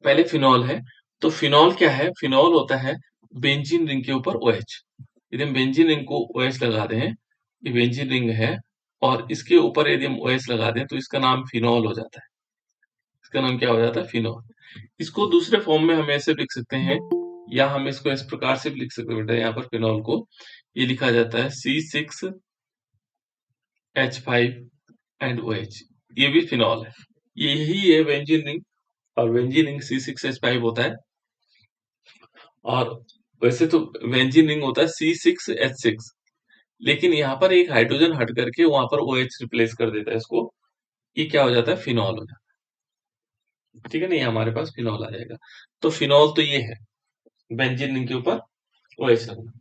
पहले फिनॉल है, तो फिनॉल क्या है? फिनॉल होता है बेंजीन रिंग के ऊपर OH। यदि हम बेंजीन रिंग को OH लगा दें, ये बेंजीन रिंग है और इसके ऊपर यदि हम OH लगा दें तो इसका नाम फिनॉल हो जाता है। इसका नाम क्या हो जाता है? फिनॉल। इसको दूसरे फॉर्म में हम ऐसे लिख सकते हैं, या हम इसको इस प्रकार से भी लिख सकते हैं बेटा। यहाँ पर फिनॉल को ये लिखा जाता है C6H5 एंड OH। ये भी फिनॉल है, यही है बेंजीन रिंग, और बेंजीन रिंग C6H5 होता है। और वैसे तो बेंजीन रिंग होता है C6H6, लेकिन यहाँ पर एक हाइड्रोजन हट करके वहां पर OH रिप्लेस कर देता है इसको। ये क्या हो जाता है? फिनॉल हो जाता है। ठीक है ना, ये हमारे पास फिनॉल आ जाएगा। तो फिनॉल तो ये है, बेंजीन रिंग के ऊपर OH लगना।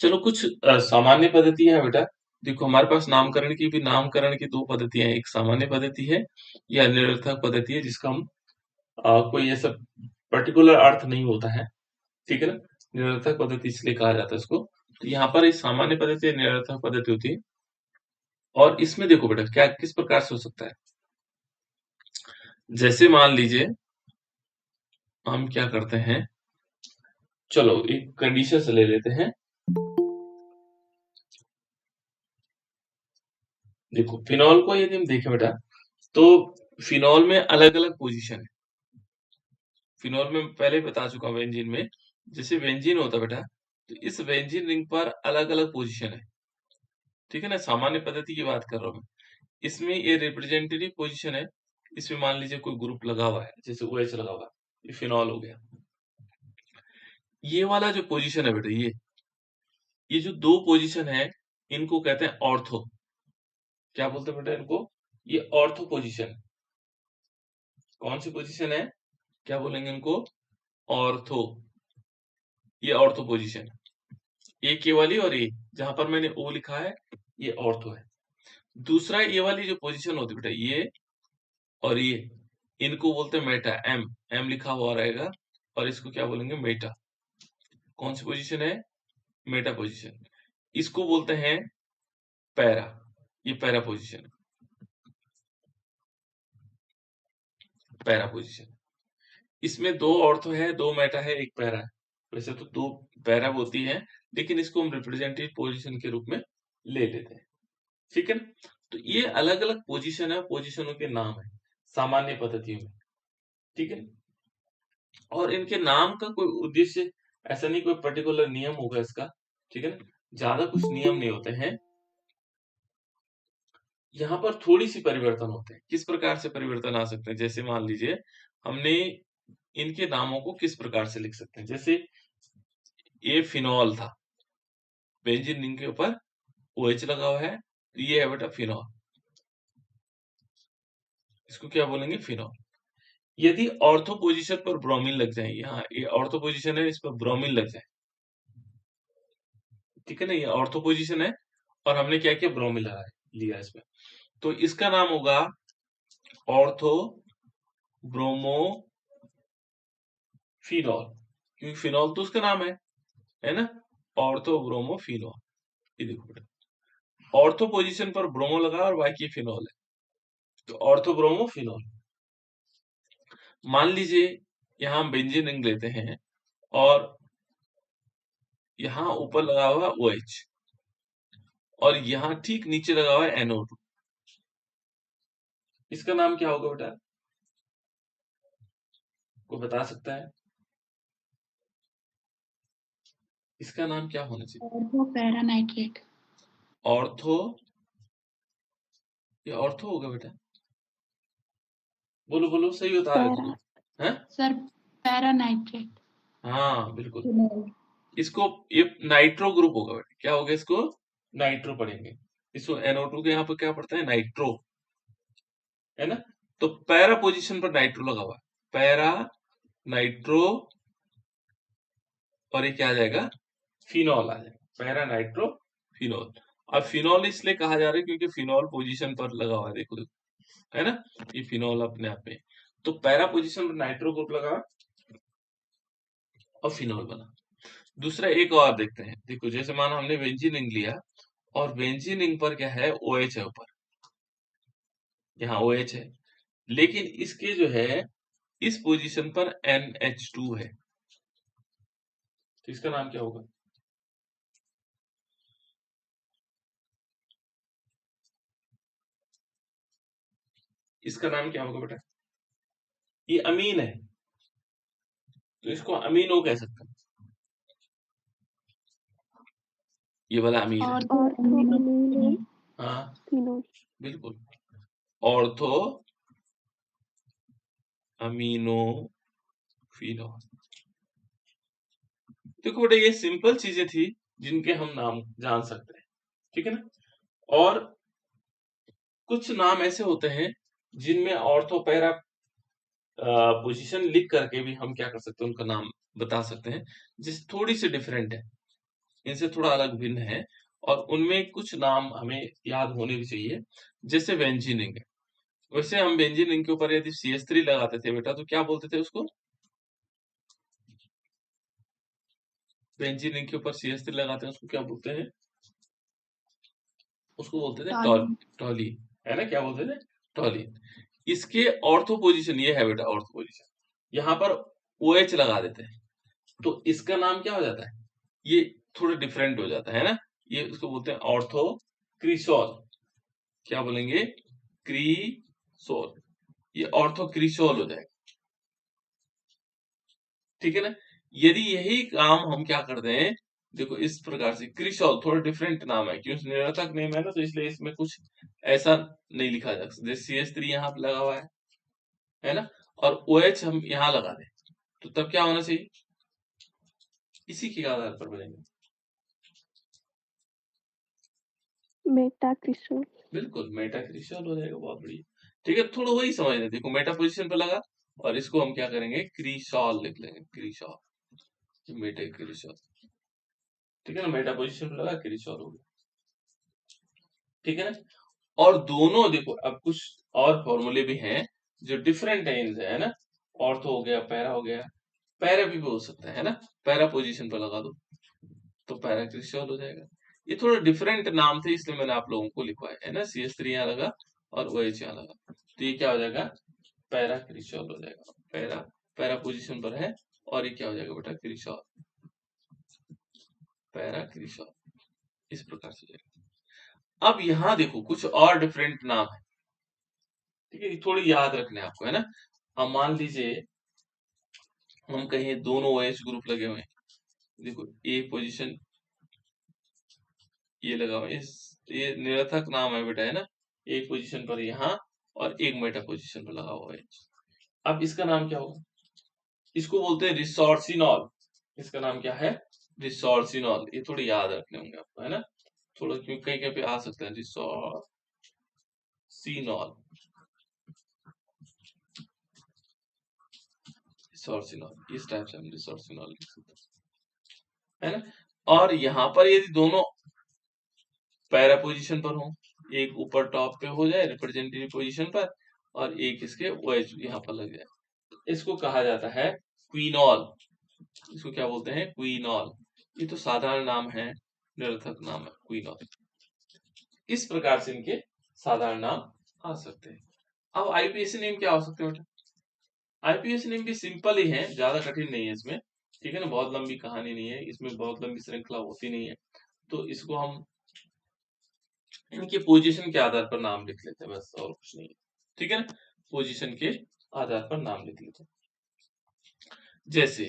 चलो कुछ सामान्य पद्धति है बेटा। देखो हमारे पास नामकरण की दो पद्धतियां हैं, एक सामान्य पद्धति है या निरर्थक पद्धति है, जिसका हम कोई ऐसा पर्टिकुलर अर्थ नहीं होता है। ठीक है ना, निरर्थक पद्धति इसलिए कहा जाता है इसको। तो यहाँ पर एक सामान्य पद्धति या निरर्थक पद्धति होती है, और इसमें देखो बेटा क्या किस प्रकार से हो सकता है। जैसे मान लीजिए हम क्या करते हैं, चलो एक कंडीशन से ले लेते हैं। देखो फिनॉल को यदि हम देखें बेटा, तो फिनॉल में अलग अलग पोजीशन है। फिनॉल में पहले बता चुका हूं, बेंजीन में जैसे बेंजीन होता है बेटा, तो इस बेंजीन रिंग पर अलग अलग पोजीशन है। ठीक है ना, सामान्य पद्धति की बात कर रहा हूं मैं। इसमें ये रिप्रेजेंटेटिव पोजीशन है। इसमें मान लीजिए कोई ग्रुप लगा हुआ है, जैसे OH लगा हुआ है, ये फिनॉल हो गया। ये वाला जो पोजीशन है बेटा, ये जो दो पोजीशन है, इनको कहते हैं ऑर्थो। क्या बोलते हैं बेटा इनको? ये ऑर्थो पोजीशन। कौन सी पोजीशन है? क्या बोलेंगे इनको? ऑर्थो। ये ऑर्थो पोजीशन, एक ये वाली और ये जहां पर मैंने O लिखा है, ये ऑर्थो है। दूसरा ये वाली जो पोजीशन होती है बेटा, ये और ये, इनको बोलते हैं मेटा। एम लिखा हुआ रहेगा, और इसको क्या बोलेंगे? मेटा। कौन सी पोजीशन है? Meta position. इसको बोलते हैं पैरा। ये पैरा पोजीशन, पैरा पोजीशन। इसमें दो ऑर्थो है, दो मेटा है, एक पैरा है। वैसे तो दो पैरा होती है, लेकिन इसको हम रिप्रेजेंटेटिव पोजीशन के रूप में ले लेते हैं। ठीक है ना, तो ये अलग अलग पोजीशन है, पोजीशनों के नाम है सामान्य पद्धतियों में। ठीक है, और इनके नाम का कोई उद्देश्य ऐसा नहीं, कोई पर्टिकुलर नियम होगा इसका। ठीक है ना, ज्यादा कुछ नियम नहीं होते हैं। यहाँ पर थोड़ी सी परिवर्तन होते हैं। किस प्रकार से परिवर्तन आ सकते हैं? जैसे मान लीजिए हमने इनके नामों को किस प्रकार से लिख सकते हैं। जैसे ये फिनॉल था, बेंजीन रिंग के ऊपर OH लगा हुआ है, तो ये है बेटा फिनॉल। इसको क्या बोलेंगे? फिनॉल। यदि ऑर्थो पोजीशन पर ब्रोमीन लग जाए, यहाँ ये ऑर्थो पोजीशन है, इस पर ब्रोमीन लग जाए, ठीक है ना, ये ऑर्थो पोजीशन है और हमने क्या किया? ब्रोमीन लगा लिया इसमें, तो इसका नाम होगा ऑर्थो ब्रोमो फिनॉल, क्योंकि फिनॉल तो उसका नाम है ना, ऑर्थो ब्रोमो फिनॉल। ये देखो बेटा, ऑर्थो पोजीशन पर ब्रोमो लगा और बाकी फिनॉल है, तो ऑर्थो ब्रोमो फिनॉल। मान लीजिए यहाँ हम बेंजीन रिंग लेते हैं, और यहाँ ऊपर लगा हुआ OH, और यहाँ ठीक नीचे लगा हुआ है NO2। इसका नाम क्या होगा बेटा? कोई बता सकता है इसका नाम क्या होना चाहिए? Ortho para nitrate. ऑर्थो, ये ऑर्थो होगा बेटा? बोलो बोलो, सही बता रहे पैरा हो? हैं? Sir, para nitrate. हाँ बिल्कुल। फिनॉल। इसको ये नाइट्रो ग्रुप होगा बेटा। क्या होगा इसको? नाइट्रो पढ़ेंगे। इसको NO2 के यहाँ पर क्या पढ़ते हैं? नाइट्रो, है ना। तो पैरा पोजीशन पर नाइट्रो लगा हुआ है, पैरा नाइट्रो, और ये क्या आ जाएगा? फिनॉल आ जाएगा, पैरा नाइट्रो फिनॉल। अब फिनॉल इसलिए कहा जा रहा है क्योंकि फिनॉल पोजीशन पर लगा हुआ है, देखो देखो, है ना, ये फिनॉल अपने आप में। तो पैरा पोजीशन पर नाइट्रो ग्रुप लगा और फिनॉल बना। दूसरा एक और देखते हैं। देखो जैसे माना हमने बेंजीन रिंग लिया, और बेंजीन रिंग पर क्या है? OH है ऊपर, यहाँ OH है, लेकिन इसके जो है इस पोजीशन पर NH2 है, तो इसका नाम क्या होगा? इसका नाम क्या होगा बेटा? ये अमीन है, तो इसको अमीनो कह सकते हैं। ये वाला अमीन है। और अमीनो हाँ फिनोल। बिल्कुल, ऑर्थो अमीनो फिनोल। देखो बेटा, ये सिंपल चीजें थी जिनके हम नाम जान सकते हैं, ठीक है ना। और कुछ नाम ऐसे होते हैं जिनमें ऑर्थो पैरा पोजीशन लिख करके भी हम क्या कर सकते हैं, उनका नाम बता सकते हैं, जिस थोड़ी सी डिफरेंट है, इनसे थोड़ा अलग भिन्न है, और उनमें कुछ नाम हमें याद होने भी चाहिए, जैसे वेंजीनिंग है। वैसे हम वेंजीनिंग के ऊपर यदि CH3 लगाते थे बेटा, तो क्या बोलते थे उसको? वेंजीनिंग के ऊपर CH3 लगाते हैं, उसको क्या बोलते हैं? उसको बोलते थे टॉलिन। टॉलीन, है ना? क्या बोलते थे? टॉलीन। इसके ऑर्थो पोजीशन ये है बेटा, ऑर्थो पोजीशन यहाँ पर OH लगा देते हैं, तो इसका नाम क्या हो जाता है? ये थोड़ा डिफरेंट हो जाता है ना। ये उसको बोलते हैं ऑर्थो क्रिसोल। क्या बोलेंगे? क्रिसोल। ये ऑर्थो क्रिसोल हो जाएगा, ठीक है ना। यदि यही काम हम क्या करते हैं, देखो इस प्रकार से, क्रिसोल थोड़ा डिफरेंट नाम है, क्योंकि निरर्थक नेम है ना, तो इसलिए इसमें कुछ ऐसा नहीं लिखा जा सकता। जैसे CH3 यहाँ पे लगा हुआ है ना, और OH हम यहाँ लगा दें, तो तब क्या होना चाहिए? इसी के आधार पर बनेंगे। मेटाक्रिसोल। बिल्कुल, मेटा क्रिसोल हो जाएगा, बहुत बढ़िया। ठीक है, थोड़ा वही समझ लें। देखो मेटा पोजीशन पे लगा, और इसको हम क्या करेंगे? क्रिसोल लिख लेंगे, क्रिसोल, मेटा क्रिसोल। ठीक है ना, मेटा पोजीशन पे लगा, क्रिसोल हो गया, ठीक है ना। और दोनों देखो, अब कुछ और फॉर्मूले भी हैं जो डिफरेंट है इनसे, है ना। ऑर्थो हो गया, पैरा हो गया, पैरा भी हो सकता है ना, पैरा पोजीशन पर लगा दो तो पैरा क्रिस्टल हो जाएगा। ये थोड़ा डिफरेंट नाम थे, इसलिए मैंने आप लोगों को लिखवाया है ना। CH3 यहाँ लगा और OH यहाँ लगा, तो ये क्या हो जाएगा? पैरा क्रिस्टल हो जाएगा। पैरा, पैरा पोजीशन पर है, और ये क्या हो जाएगा बेटा? क्रिस्टल, पैरा क्रिस्टल, इस प्रकार से जाएगा। अब यहाँ देखो कुछ और डिफरेंट नाम है, ठीक है, ये थोड़ी याद रखने आपको, है ना। अब मान लीजिए हम कहें दोनों OH ग्रुप लगे हुए हैं, देखो ए पोजीशन ये लगा हुआ है, इस ये निरर्थक नाम है बेटा, है ना। एक पोजीशन पर यहाँ और एक मेटा पोजीशन पर लगा हुआ है। अब इसका नाम क्या होगा? इसको बोलते हैं रिसोर्सिनॉल। इसका नाम क्या है? रिसोर्सिनॉल। ये थोड़ी याद रखने होंगे आपको, है ना, थोड़ा, क्योंकि कहीं कहीं पे आ सकता है रिसोर्सिनॉल, रिसोर्सिनॉल, इस टाइप से हम रिसोर्सिनॉल लिख सकते हैं, है ना। और यहाँ पर यदि दोनों पैरा पोजीशन पर हो, एक ऊपर टॉप पे हो जाए रिप्रेजेंटेटिव पोजीशन पर, और एक इसके OH यहाँ पर लग जाए, तो इसको कहा जाता है क्विनॉल। इसको क्या बोलते हैं? क्विनॉल। ये तो साधारण नाम है, निरर्थक नाम है क्विनॉल। इस प्रकार से इनके साधारण नाम आ सकते हैं। अब IUPAC नेम क्या हो सकते हैं बेटा? IUPAC नेम भी सिंपल ही है, ज्यादा कठिन नहीं है इसमें, ठीक है ना। बहुत लंबी कहानी नहीं है इसमें, बहुत लंबी श्रृंखला होती नहीं है, तो इसको हम इनके पोजीशन के आधार पर नाम लिख लेते हैं, बस, और कुछ नहीं है, ठीक है ना। पोजीशन के आधार पर नाम लिख लेते हैं। जैसे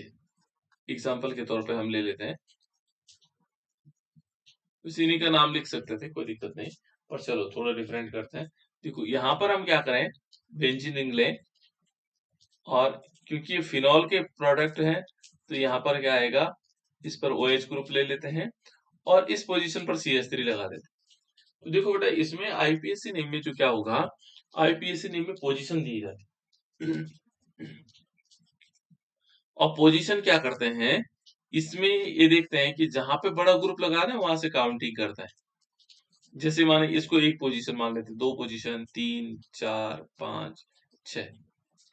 एग्जांपल के तौर पे हम ले लेते हैं, इन्हीं का नाम लिख सकते थे, कोई दिक्कत नहीं, पर चलो थोड़ा डिफरेंट करते हैं। देखो यहाँ पर हम क्या करें, बेंजीनिन लें, और क्योंकि ये फिनॉल के प्रोडक्ट हैं, तो यहाँ पर क्या आएगा? इस पर OH ग्रुप ले लेते हैं, और इस पोजीशन पर CH3 लगा देते हैं। तो देखो बेटा, इसमें IUPAC नेम में जो क्या होगा, IUPAC नेम में पोजीशन दी जाती है, और पोजीशन क्या करते हैं इसमें, ये देखते हैं कि जहां पे बड़ा ग्रुप लगा रहे हैं वहां से काउंटिंग करता है। जैसे माने इसको एक पोजीशन मान लेते हैं, दो पोजीशन, 3, 4, 5, 6,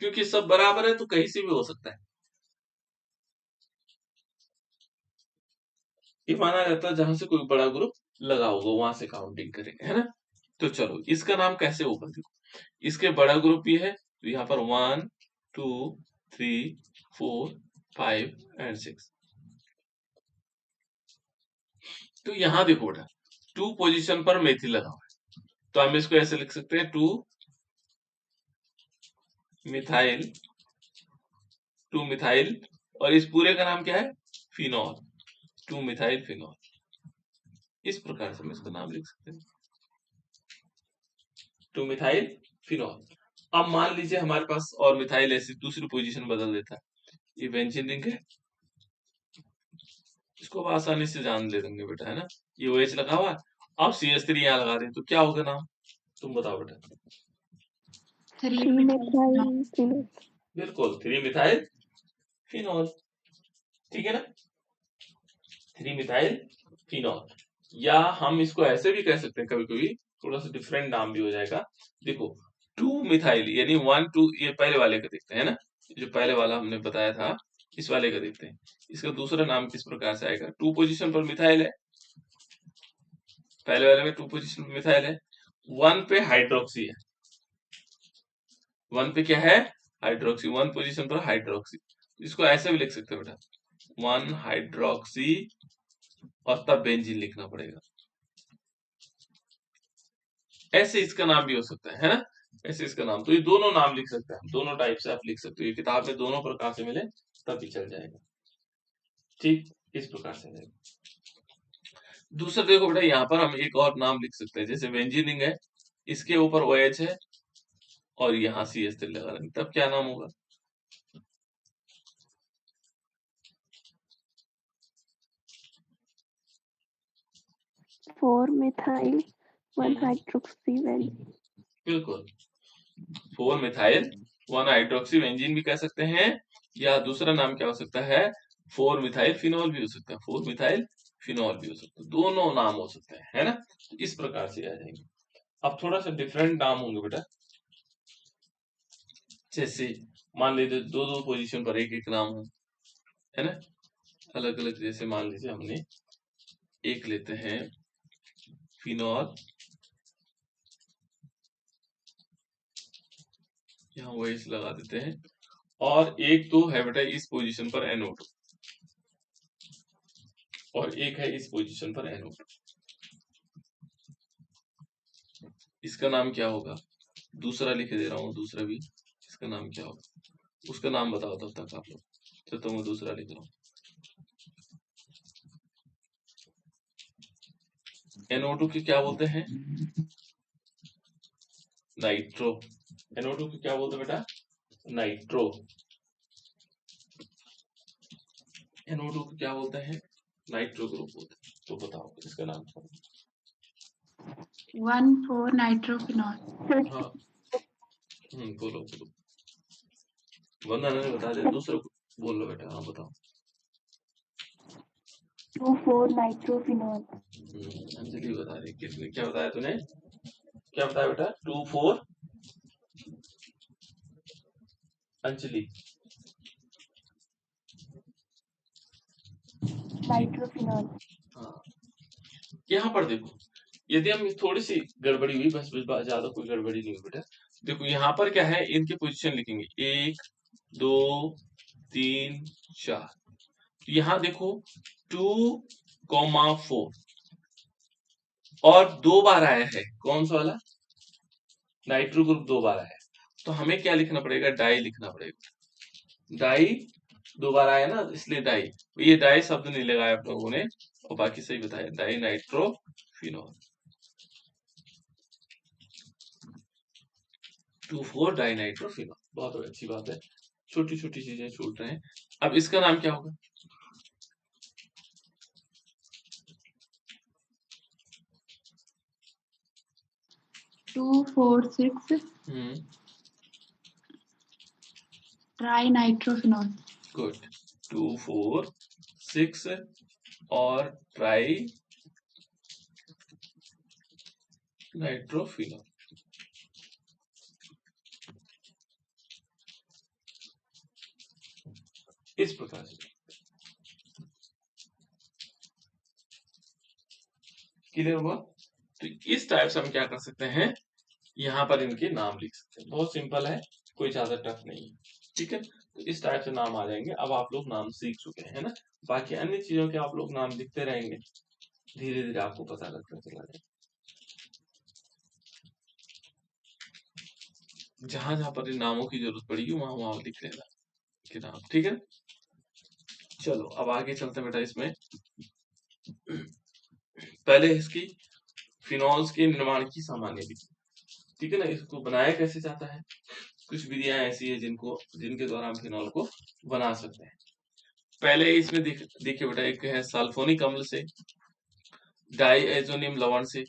क्योंकि सब बराबर है तो कहीं से भी हो सकता है। ये माना जाता है जहां से कोई बड़ा ग्रुप लगा होगा वहां से काउंटिंग करेंगे, है ना। तो चलो इसका नाम कैसे होगा, देखो इसके बड़ा ग्रुप भी है, तो यहाँ पर 1 2 3 4 5 एंड 6। तो यहाँ देखो बेटा 2 पोजीशन पर मेथिल लगा हुआ है, तो हम इसको ऐसे लिख सकते हैं 2 मिथाइल, 2 मिथाइल, और इस पूरे का नाम क्या है? Phenol, 2 methyl phenol. इस प्रकार से हम इसका नाम लिख सकते हैं 2 मिथाइल फिनॉल। अब मान लीजिए हमारे पास और मिथाइल ऐसी दूसरी पोजीशन बदल देता है, ये बेंजीन रिंग है, इसको अब आसानी से जान ले देंगे बेटा, है ना। ये OH लगा हुआ है, अब CH3 यहाँ लगा रहे हैं, तो क्या होगा नाम? तुम बताओ बेटा। 3 3 methyl methyl phenol. बिल्कुल 3 मिथाइल फिनॉल, ठीक है ना, 3 मिथाइल फिनॉल। या हम इसको ऐसे भी कह सकते हैं, कभी कभी थोड़ा सा डिफरेंट नाम भी हो जाएगा। देखो 2 मिथाइल यानी 1 2, ये पहले वाले का देखते हैं ना, जो पहले वाला हमने बताया था, इस वाले का देखते हैं। इसका दूसरा नाम किस प्रकार से आएगा? 2 पोजीशन पर मिथाइल है, पहले वाले में 2 पोजीशन पर मिथाइल है, 1 पे हाइड्रोक्सी है, 1 पे क्या है? हाइड्रोक्सी, 1 पोजीशन पर हाइड्रोक्सी। इसको ऐसे भी लिख सकते हैं बेटा 1 हाइड्रोक्सी, और तब बेंजीन लिखना पड़ेगा। ऐसे इसका नाम भी हो सकता है ना, ऐसे इसका नाम। तो ये दोनों नाम लिख सकते हैं, दोनों टाइप से आप लिख सकते हो, ये किताब में दोनों प्रकार से मिले तब भी चल जाएगा, ठीक, इस प्रकार से मिलेगा। दूसरा देखो बेटा, यहाँ पर हम एक और नाम लिख सकते हैं, जैसे बेंजीन रिंग है, इसके ऊपर OH है और यहाँ CH3 लगा रहे हैं, तब क्या नाम होगा? Four methyl 1 hydroxy benzene. बिल्कुल 4 मिथाइल 1 हाइड्रोक्सी बेंजीन भी कह सकते हैं, या दूसरा नाम क्या हो सकता है? 4 मिथाइल फिनॉल भी हो सकता है, 4 मिथाइल फिनॉल भी हो सकता है, दोनों नाम हो सकते हैं, है ना। तो इस प्रकार से आ जाएंगे। अब थोड़ा सा डिफरेंट नाम होंगे बेटा, जैसे मान लीजिए दो दो पोजीशन पर एक एक नाम हो, है ना, अलग अलग। जैसे मान लीजिए हमने एक लेते हैं फिनॉल, यहाँ OH लगा देते हैं, और एक तो है बेटा इस पोजीशन पर NO2, और एक है इस पोजीशन पर NO2। इसका नाम क्या होगा? दूसरा लिख दे रहा हूँ, दूसरा भी, इसका नाम क्या होगा? उसका नाम बताओ तब तक आप लोग, तो मैं दूसरा लिख रहा हूँ। NO2 की क्या बोलते हैं? नाइट्रो। NO2 की क्या बोलते हैं बेटा? नाइट्रो। NO2 को क्या बोलते हैं? नाइट्रो ग्रुप बोलते हैं। तो बताओ इसका नाम क्या होगा? 1,4 nitrophenol. हाँ, बोलो बोलो, वंदना ने बता दिया, दूसरा बोल लो बेटा, हाँ बताओ। 2,4 nitrophenol. अंजलि बता रही, किसने क्या बताया तूने? क्या बताया बेटा? 2 4 अंजलि Nitrophenol. हाँ, यहाँ पर देखो, यदि हम थोड़ी सी गड़बड़ी हुई, बस बस ज्यादा कोई गड़बड़ी नहीं हुई बेटा। देखो यहाँ पर क्या है, इनके पोजीशन लिखेंगे 1 2 3 4। तो यहाँ देखो 2,4 और 2 बार आया है, कौन सा वाला? नाइट्रो ग्रुप 2 बार आया है, तो हमें क्या लिखना पड़ेगा? डाई लिखना पड़ेगा। डाई 2 बार आया ना, इसलिए डाई। ये डाई शब्द नहीं लगाया आप लोगों ने, और बाकी सही बताया, dinitrophenol, 2,4 dinitrophenol. बहुत अच्छी बात है, छोटी छोटी चीजें छूट रहे हैं। अब इसका नाम क्या होगा? 2, 4, 6 trinitrophenol. गुड, 2 4 6 और ट्राई नाइट्रोफिनॉल। इस प्रकार से क्लियर हुआ? तो इस टाइप से हम क्या कर सकते हैं, यहाँ पर इनके नाम लिख सकते हैं। बहुत सिंपल है, कोई ज्यादा टफ नहीं है। ठीक है, तो इस टाइप से नाम आ जाएंगे। अब आप लोग नाम सीख चुके हैं, है ना। बाकी अन्य चीजों के आप लोग नाम लिखते रहेंगे, धीरे धीरे आपको पता लगता चला जाएगा। जहां जहां पर इन नामों की जरूरत पड़ेगी वहां वहां लिख लेना कि नाम, ठीक है। चलो अब आगे चलते हैं बेटा। इसमें पहले इसकी फिनॉल्स के निर्माण की सामान्य विधि, ठीक है ना। इसको बनाया कैसे जाता है, कुछ विधियां ऐसी है जिनके द्वारा हम फिनॉल को बना सकते हैं। पहले इसमें देखिए बेटा, एक है सल्फोनिक अम्ल से, डाइएजोनियम लवण से,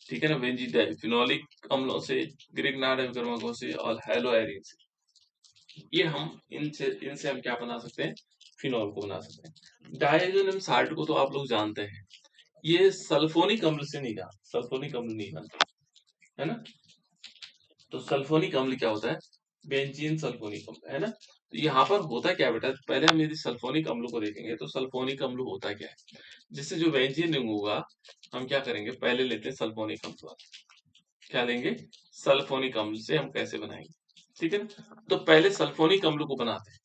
ठीक है ना, बेंजीन फिनोलिक अम्लों से, ग्रिग्नार्ड कर्मकों से और हेलोएरिन से। ये हम इनसे हम क्या बना सकते हैं, फिनॉल को बना सकते हैं। डाइएजोनियम साल्ट को तो आप लोग जानते हैं, ये सल्फोनिक अम्ल से नहीं बना, सल्फोनिक अम्ल नहीं बनता, है ना। तो सल्फोनिक अम्ल क्या होता है, बेंजीन सल्फोनिक अम्ल, है ना। तो यहाँ पर होता क्या बेटा, पहले हम यदि सल्फोनिक अम्ल को देखेंगे तो सल्फोनिक अम्ल होता क्या है, जिससे जो बेंजीन रिंग होगा हम क्या करेंगे, पहले लेते हैं सल्फोनिक अम्ल, क्या लेंगे, सल्फोनिक अम्ल से हम कैसे बनाएंगे, ठीक है ना। तो पहले सल्फोनिक अम्ल को बनाते हैं,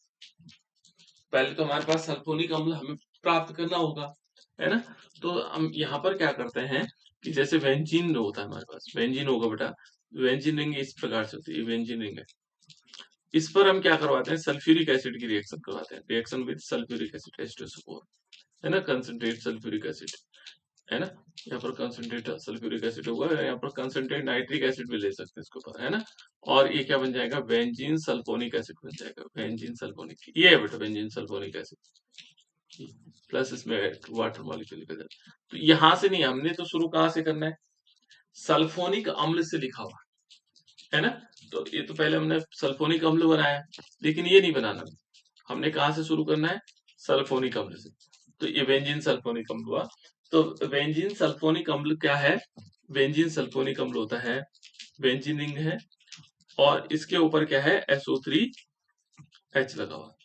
पहले तो हमारे पास सल्फोनिक अम्ल हमें प्राप्त करना होगा, है ना। तो हम यहाँ पर क्या करते हैं कि जैसे बेंजीन होता है हमारे पास, बेंजीन होगा बेटा, बेंजीन रिंग इस प्रकार से होती है, बेंजीन रिंग है। इस पर हम क्या करवाते हैं, सल्फ्यूरिक एसिड की रिएक्शन करवाते हैं, reaction with sulphuric acid H2SO4, है ना, कंसंट्रेट सल्फ्यूरिक एसिड, है ना। यहाँ पर कंसंट्रेट सल्फ्यूरिक एसिड होगा, यहाँ पर कंसंट्रेट नाइट्रिक एसिड भी ले सकते हैं इसके ऊपर, है ना। और ये क्या बन जाएगा, बेंजीन सल्फोनिक एसिड बन जाएगा, बेंजीन सल्फोनिक, ये है बेटा बेंजीन सल्फोनिक एसिड, प्लस इसमें वाटर मॉलिक्यूल निकल जाता है। तो यहाँ से नहीं, हमने तो शुरू कहाँ से करना है, सल्फोनिक अम्ल से लिखा हुआ, है ना। तो ये तो पहले हमने सल्फोनिक अम्ल बनाया, लेकिन ये नहीं बनाना, हमने कहाँ से शुरू करना है, सल्फोनिक अम्ल से। तो ये बेंजीन सल्फोनिक अम्ल हुआ। तो बेंजीन सल्फोनिक अम्ल क्या है, बेंजीन सल्फोनिक अम्ल होता है, बेंजीन रिंग है और इसके ऊपर क्या है, SO3H लगा हुआ।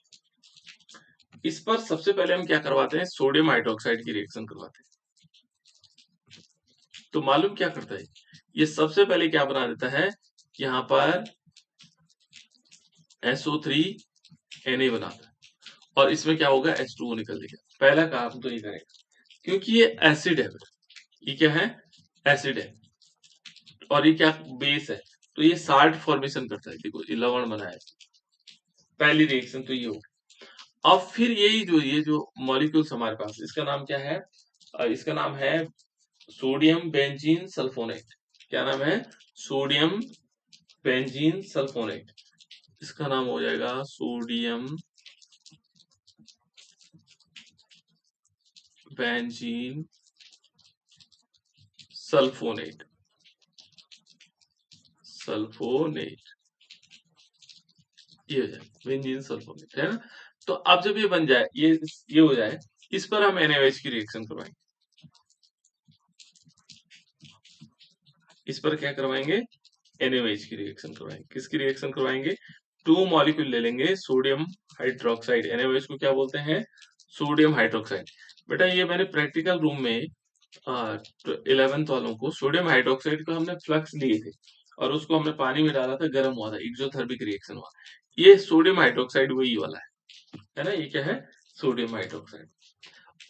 इस पर सबसे पहले हम क्या करवाते हैं, सोडियम हाइड्रोक्साइड की रिएक्शन करवाते हैं। तो मालूम क्या करता है, ये सबसे पहले क्या बना देता है, यहाँ पर SO3Na बनाता है और इसमें क्या होगा, H2O निकल देगा। पहला काम तो ये करेगा, क्योंकि ये एसिड है, ये क्या है, एसिड है और ये क्या बेस है, तो ये साल्ट फॉर्मेशन करता है, देखो ये लवण बनाया, पहली रिएक्शन तो ये होगी। अब फिर ये जो मॉलिक्यूल्स हमारे पास, इसका नाम क्या है, इसका नाम है सोडियम बेंजीन सल्फोनेट। क्या नाम है, सोडियम बेंजीन सल्फोनेट, इसका नाम हो जाएगा सोडियम बेंजीन सल्फोनेट, ये हो जाए बेंजीन सल्फोनेट, है ना। तो अब जब ये बन जाए, ये हो जाए, इस पर हम NaOH की रिएक्शन करवाएंगे, इस पर क्या करवाएंगे, NaOH की रिएक्शन करवाएंगे। किसकी रिएक्शन करवाएंगे, 2 मॉलिक्यूल ले लेंगे सोडियम हाइड्रोक्साइड, NaOH को क्या बोलते हैं, सोडियम हाइड्रोक्साइड। बेटा ये मैंने प्रैक्टिकल रूम में 11th वालों को सोडियम हाइड्रोक्साइड को हमने फ्लक्स लिए थे और उसको हमने पानी में डाला था, गर्म हुआ था, एक्सोथर्मिक रिएक्शन हुआ। ये सोडियम हाइड्रोक्साइड वही वाला है ना। ये क्या है, सोडियम हाइड्रोक्साइड।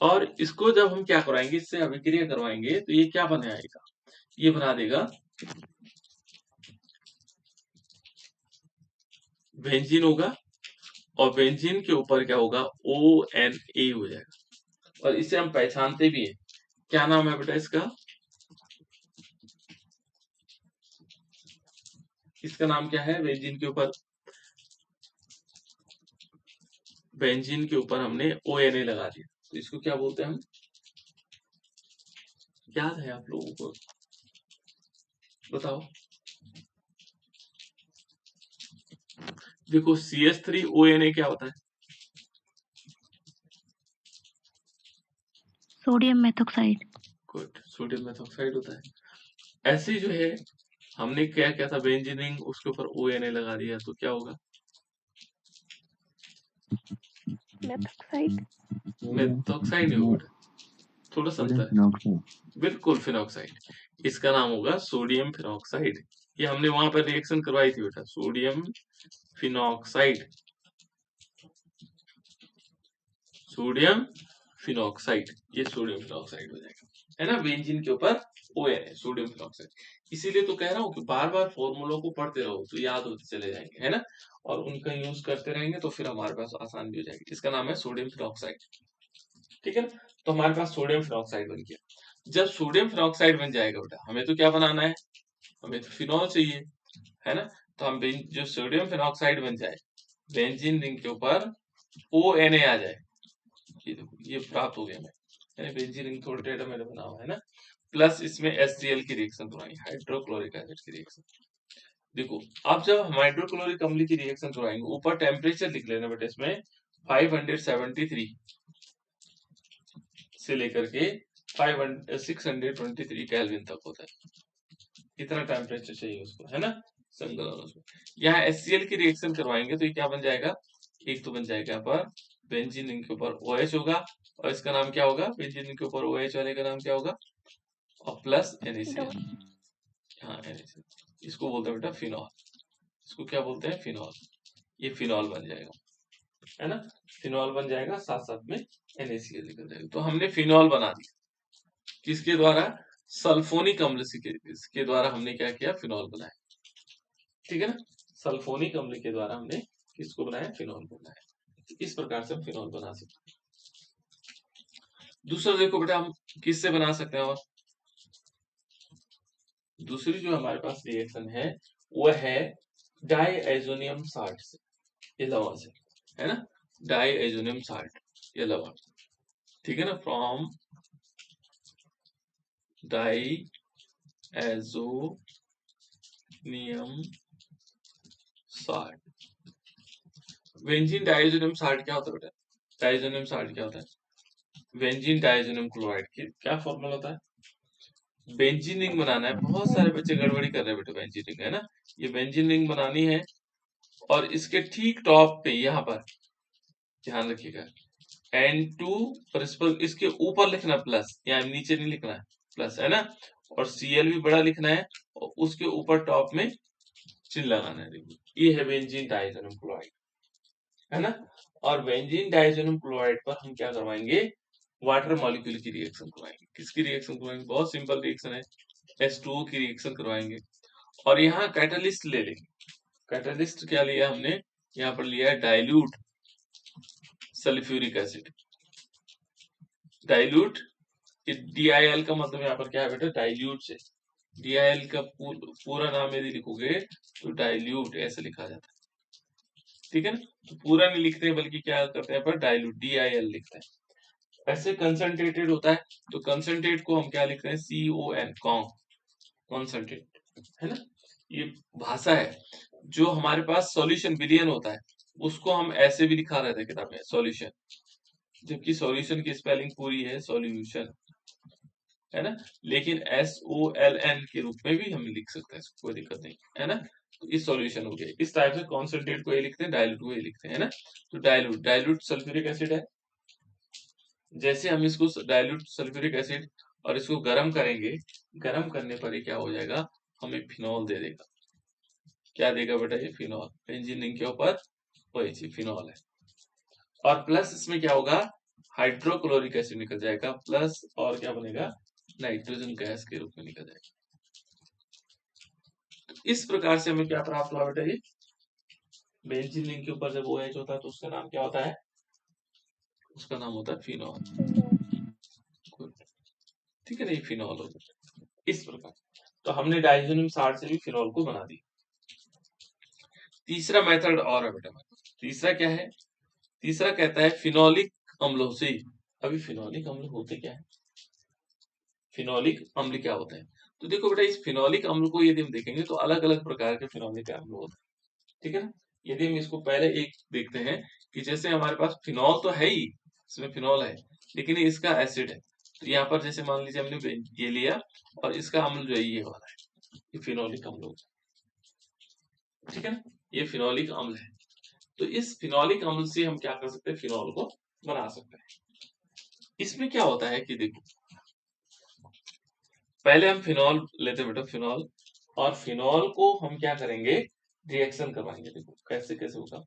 और इसको जब हम क्या कराएंगे, इससे अभिक्रिया करवाएंगे तो ये क्या बनाएगा, ये बना देगा बेंजीन होगा और बेंजीन के ऊपर क्या होगा, ONA हो जाएगा और इसे हम पहचानते भी हैं। क्या नाम है बेटा इसका, इसका नाम क्या है, बेंजीन के ऊपर हमने ONA लगा दिया, तो इसको क्या बोलते हैं हम, याद है आप लोगों को, बताओ। देखो CH3ONA क्या होता है, sodium methoxide. Good, sodium methoxide होता है। ऐसे जो है हमने क्या किया था, बेंजीन रिंग उसके ऊपर ONA लगा दिया, तो क्या होगा, मेथॉक्साइड। मेथॉक्साइड नहीं होगा, थोड़ा सा अंतर है, बिल्कुल फिनॉक्साइड, इसका नाम होगा सोडियम फिनॉक्साइड। ये हमने वहां पर रिएक्शन करवाई थी बेटा, सोडियम फिनॉक्साइड, सोडियम फिनॉक्साइड, ये सोडियम फिनॉक्साइड हो जाएगा, है ना। बेंजीन के ऊपर ON है, सोडियम फिनॉक्साइड। इसीलिए तो कह रहा हूँ कि बार बार फॉर्मूलों को पढ़ते रहो तो याद होते चले जाएंगे, है ना, और उनका यूज करते रहेंगे तो फिर हमारे पास आसान भी हो जाएगी। इसका नाम है सोडियम फिनॉक्साइड, ठीक है ना। तो हमारे पास सोडियम फिनॉक्साइड बन गया। जब सोडियम फिनॉक्साइड बन जाएगा बेटा, हमें तो क्या बनाना है, हमें तो फिनॉल चाहिए, है ना। तो हम जो सोडियम फिनॉक्साइड बन जाए, बेंजीन रिंग के ऊपर ONA आ जाए, ये देखो ये प्राप्त हो गया हमें, बेंजीन रिंग थोड़ा टेढ़ा मेढ़ा बना हुआ है ना, प्लस इसमें HCl की रिएक्शन कराएंगे, हाइड्रोक्लोरिक एसिड की रिएक्शन। देखो अब जब हम हाइड्रोक्लोरिक अम्ल की रिएक्शन कराएंगे, ऊपर टेम्परेचर लिख लेना बेटा, इसमें 573 से लेकर के 623 केल्विन तक होता है, इतना टेम्परेचर चाहिए उसको, है ना, संकलन उसको। यहाँ HCl की रिएक्शन करवाएंगे तो ये क्या बन जाएगा, एक तो बन जाएगा यहाँ पर बेंजीन रिंग के ऊपर OH होगा, और इसका नाम क्या होगा, बेंजीन रिंग के ऊपर OH वाले का नाम क्या होगा, और प्लस NaCl, हाँ NaCl, इसको बोलते हैं बेटा फिनॉल, इसको क्या बोलते हैं, फिनॉल। ये फिनॉल बन जाएगा, है ना, फिनॉल बन जाएगा, साथ साथ में NaCl निकल जाएगा। तो हमने फिनॉल बना दिया, किसके द्वारा, सल्फोनिक अम्ल के द्वारा हमने क्या किया, फिनॉल बनाया, ठीक है ना। सल्फोनिक अम्ल के द्वारा हमने किसको बनाया, फिनॉल को बनाया। इस प्रकार से हम फिनॉल बना सकते हैं। दूसरा देखो बेटा, हम किससे बना सकते हैं, और दूसरी जो हमारे पास रिएक्शन है वो है डाईएजोनियम साल्ट से, ये लवण से, है ना, डाईएजोनियम साल्ट, ये लवण, ठीक है ना, from diazonium salt. Benzene diazonium salt क्या होता है बेटा, डाईएजोनियम साल्ट क्या होता है, बेंजीन डाईएजोनियम क्लोराइड की क्या फॉर्मूला होता है, बेंजीन रिंग बनाना है, बहुत सारे बच्चे गड़बड़ी कर रहे हैं बेटा, बेंजीन रिंग, है ना, ये बेंजीन रिंग बनानी है, और इसके ठीक टॉप पे यहाँ पर ध्यान रखिएगा N2, और इस पर इसके ऊपर लिखना प्लस, यहाँ नीचे नहीं लिखना है, प्लस, है ना, और Cl भी बड़ा लिखना है, और उसके ऊपर टॉप में चिन्ह लगाना है, देखिए ये है बेंजीन डाइएजोनियम क्लोराइड, है ना। और बेंजीन डाइएजोनियम क्लोराइड पर हम क्या करवाएंगे, वाटर मॉलिक्यूल की रिएक्शन करवाएंगे। किसकी रिएक्शन करवाएंगे, बहुत सिंपल रिएक्शन है, H2O की रिएक्शन करवाएंगे, और यहाँ कैटलिस्ट ले लेंगे। कैटलिस्ट क्या लिया हमने, यहाँ पर लिया है dilute sulphuric acid, dilute, DIL का मतलब यहाँ पर क्या है बेटा, डाइल्यूट से, DIL का पूरा नाम यदि लिखोगे तो डाइल्यूट ऐसे लिखा जाता है, ठीक है ना। तो पूरा नहीं लिखते बल्कि क्या करते हैं पर डाइल्यूट, DIL लिखते हैं। ऐसे कंसंट्रेटेड होता है तो कंसंट्रेट को हम क्या लिखते हैं, CON, कॉन्संट्रेट, है ना। ये भाषा है, जो हमारे पास सॉल्यूशन विलियन होता है उसको हम ऐसे भी लिखा रहते हैं किताब में, सॉल्यूशन, जबकि सॉल्यूशन की स्पेलिंग पूरी है सॉल्यूशन, है ना, लेकिन SOLN के रूप में भी हम लिख सकते हैं, कोई दिक्कत नहीं, है ना। तो इस सॉल्यूशन हो गया, इस टाइप से कॉन्सेंट्रेट को ये लिखते हैं, डाइल्यूट को ये लिखते हैं, है ना। तो डाइल्यूट, डाइल्यूट सल्फ्यूरिक एसिड है, जैसे हम इसको डाइल्यूट सल्फ्यूरिक एसिड और इसको गर्म करेंगे, गर्म करने पर ये क्या हो जाएगा, हमें फिनॉल दे देगा। क्या देगा बेटा, ये फिनॉल, बेंजीन रिंग के ऊपर वही फिनॉल है, और प्लस इसमें क्या होगा, हाइड्रोक्लोरिक एसिड निकल जाएगा, प्लस और क्या बनेगा, नाइट्रोजन गैस के रूप में निकल जाएगा। तो इस प्रकार से हमें क्या प्राप्त हुआ बेटा, ये बेंजीन रिंग के ऊपर जब OH होता है तो उसका नाम क्या होता है, उसका नाम होता है फिनॉल, ठीक है ना, ये फिनॉल हो गया इस प्रकार। तो हमने डाइजेनियम साल्ट से भी फिनॉल को बना दी। तीसरा मेथड और है बेटा, तीसरा क्या है, तीसरा कहता है फिनोलिक अम्लों से। अभी फिनोलिक अम्ल होते क्या है, फिनोलिक अम्ल क्या होता है, तो देखो बेटा इस फिनोलिक अम्ल को यदि हम देखेंगे तो अलग अलग प्रकार के फिनोलिक अम्ल होते हैं, ठीक है ना। यदि हम इसको पहले एक देखते हैं कि जैसे हमारे पास फिनॉल तो है ही, इसमें फिनॉल है, लेकिन इसका एसिड है, तो यहाँ पर जैसे मान लीजिए हमने ये लिया और इसका अम्ल जो है ये वाला है, ये फिनोलिक अम्ल होता है, ठीक है ना, ये फिनोलिक अम्ल है। तो इस फिनोलिक अम्ल से हम क्या कर सकते हैं, फिनॉल को बना सकते हैं। इसमें क्या होता है कि देखो पहले हम फिनॉल लेते हैं बेटा, फिनॉल, और फिनॉल को हम क्या करेंगे, रिएक्शन करवाएंगे। देखो कैसे कैसे होगा,